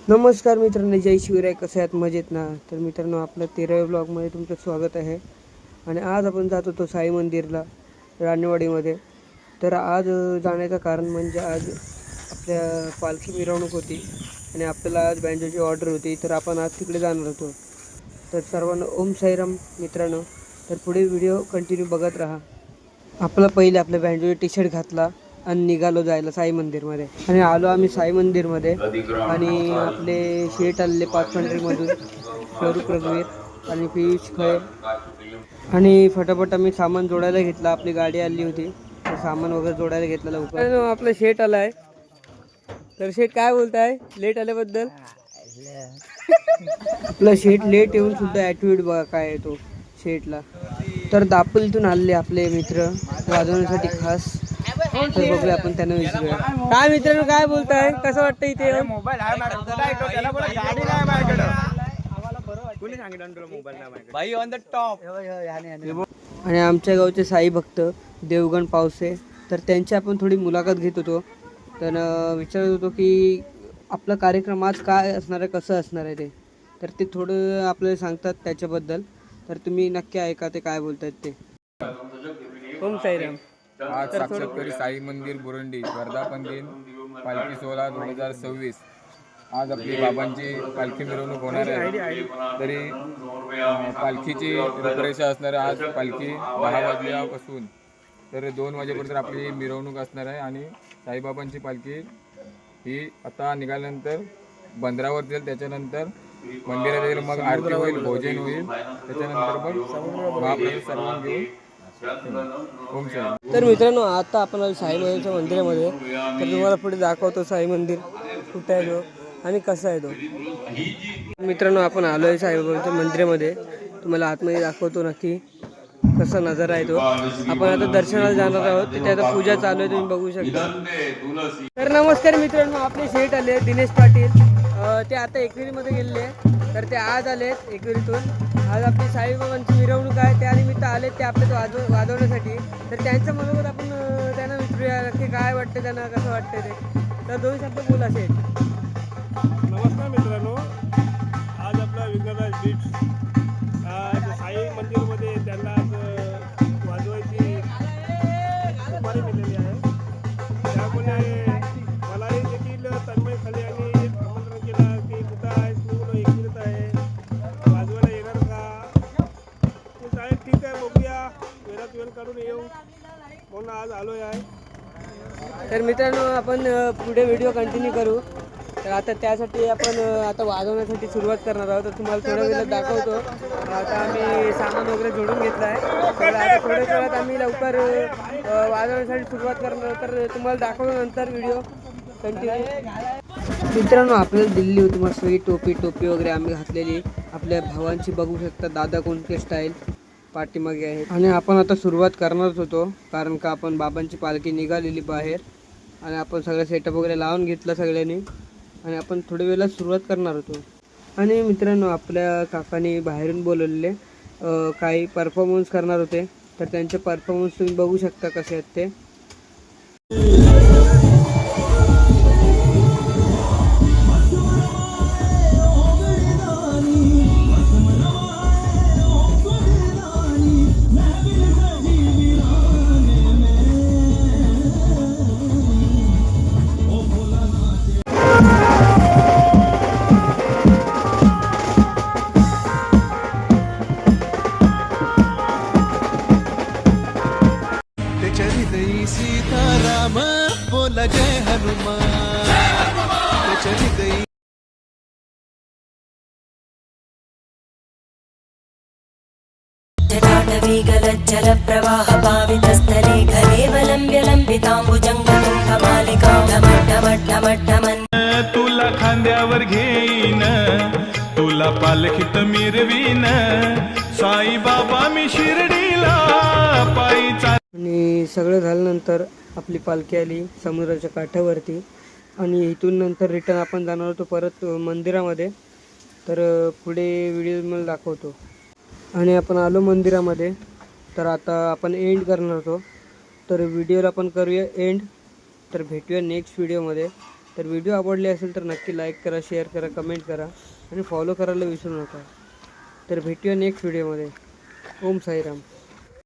नमस्कार मित्रांनो, जय शिवराय. कसे आहात? मजेत ना? तर मित्रांनो, आपल्या 13व्या ब्लॉगमध्ये तुमचं स्वागत आहे. आणि आज आपण जात होतो साई मंदिरला, राणेवाडीमध्ये. तर आज जाण्याचं कारण म्हणजे आज आपल्या पालखी मिरवणूक होती आणि आपल्याला आज बँजोची ऑर्डर होती, तर आपण आज तिकडे जाणार होतो. तर सर्वांना ओम साईराम मित्रांनो. तर पुढे व्हिडिओ कंटिन्यू बघत राहा. पहिले आपल्या बँजोचा टी शर्ट घातला आणि निघालो जायला साई मंदिरमध्ये. आणि आलो आम्ही साई मंदिरमध्ये आणि आपले शेठ आलेले पाचपंढरीमधून, स्वरूप रघुवीर आणि पियुष खळे. आणि फटाफट आम्ही सामान जोडायला घेतलं. आपली गाडी आली होती, तर सामान वगैरे जोडायला घेतलं लवकर. आपलं शेठ आला आहे. तर शेठ काय बोलताय लेट आल्याबद्दल? आपला शेठ लेट येऊन सुद्धा ॲटिट्यूड बघा काय आहे तो शेठला. तर दापोलीतून आलेले आपले मित्र वाजवण्यासाठी खास. तर बघूया आपण त्यांना विचारूया. काय मित्रांनो, काय बोलताय? कसं वाटतं इथे? आणि आमच्या गावचे साई भक्त देवगण पावसे, तर त्यांची आपण थोडी मुलाखत घेत होतो. तर विचारत होतो की आपला कार्यक्रम आज काय असणार आहे, कसं असणार आहे ते. तर ते थोडं आपल्याला सांगतात त्याच्याबद्दल. तर तुम्ही नक्की ऐका ते काय बोलतात ते. ओम साईराम. आज साक्षात्कारी साई मंदिर बुरंडी वर्धापन दिन पालखी सोहळा 2026. आज आपली बाबांची पालखी मिरवणूक होणार आहे. तरी पालखीची रूपरेषा असणार आहे. आज पालखी 10 वाजल्यापासून तर 2 वाजेपर्यंत आपली मिरवणूक असणार आहे. आणि साईबाबांची पालखी ही आता निघाल्यानंतर बंदरावर जाईल. त्याच्यानंतर मंदिरात येईल, मग आरती होईल, भोजन होईल. त्याच्यानंतर मग महाप्रसाद सर्वांना घेऊन. तर मित्रांनो, आता आपण साई मंदिरच्या मंदिरामध्ये. तर तुम्हाला पुढे दाखवतो साई मंदिर कुठे आहे तो आणि कसा आहे तो. मित्रांनो, आपण आलो आहे साईबाबांच्या मंदिरामध्ये. तुम्हाला आतमध्ये दाखवतो नक्की कसा नजारा आहे तो. आपण आता दर्शनाला जाणार आहोत. तिथे आता पूजा चालू आहे, तुम्ही बघू शकता. तर नमस्कार मित्रांनो, आपले शेठ आले दिनेश पाटील. ते आता एकविरीमध्ये गेलेले, तर ते आज आलेत एकविरीतून. आज आपली साईबाबांची मिरवणूक आहे, त्यानिमित्त आलेत ते आपल्या वाजवण्यासाठी. तर त्यांच्या मनोगत आपण त्यांना विचारूया की काय वाटतं त्यांना, कसं वाटतं ते. तर 2 शब्द बोला शेठ. नमस्कार मित्रांनो, आज आपला विघ्नराज बीट आज साई मंदिरमध्ये त्यांना आज वाजवायची सुपारी मिळालेली आहे. त्यामुळे मलाही देखील तन्मय खले यांनी आमंत्रण केलं की कुठं आहेस, मी म्हणून एकविरत आहे, वाजवायला येणार का? ते साहेब ठीक आहे, बघूया, वेळात वेळ काढून येऊ म्हणून आज आलो आहे. तर मित्रांनो, आपण पुढे व्हिडिओ कंटिन्यू करू. तर आता त्यासाठी आपण आता वाजवण्यासाठी सुरुवात करणार आहोत. तर तुम्हाला थोड्या वेळात दाखवतो. आता आम्ही सामान वगैरे जोडून घेतलं आहे. तर आता थोड्याच वेळात आम्ही लवकर वाजवण्यासाठी सुरुवात करणार. तर तुम्हाला दाखवतो नंतर व्हिडिओ कंटिन्यू. मित्रांनो, आपल्याला दिल्ली होती मस्त टोपी वगैरे आम्ही घातलेली. आपल्या भावांची बघू शकता, दादा कोणते स्टाईल पाठीमागे आहे. आणि आपण आता सुरुवात करणारच होतो, कारण का आपण बाबांची पालखी निघालेली बाहेर. आणि आपण सगळं सेटअप वगैरे लावून घेतलं सगळ्यांनी. आणि आपण थोड्या वेळेला सुरुवात करणार होतो. आणि मित्रांनो, आपल्या काकांनी बाहेरून बोलवलेले काही परफॉर्मन्स करणार होते. तर त्यांचे परफॉर्मन्स तुम्ही बघू शकता कसे आहेत ते. सीताराम बोला जय हनुमान. जल प्रवाह पावितस्थले घरेवलंब्य लंबितांबुजंगमालिकां तुला खांद्यावर घेईन, तुला पालखीत मिरवीन, साई बाबा मी शिर्डीला पायी. आणि सगळं झाल्यानंतर आपली पालखी आली समुद्राच्या काठावरती. आणि इथून नंतर रिटर्न आपण जाणार होतो परत मंदिरामध्ये. तर पुढे व्हिडिओ मला दाखवतो. आणि आपण आलो मंदिरामध्ये. तर आता आपण एंड करणार होतो. तर व्हिडिओला आपण करूया एंड. तर भेटूया नेक्स्ट व्हिडिओमध्ये. तर व्हिडिओ आवडले असेल तर नक्की लाईक करा, शेअर करा, कमेंट करा आणि फॉलो करायला विसरू नका. तर भेटूया नेक्स्ट व्हिडिओमध्ये. ओम साईराम.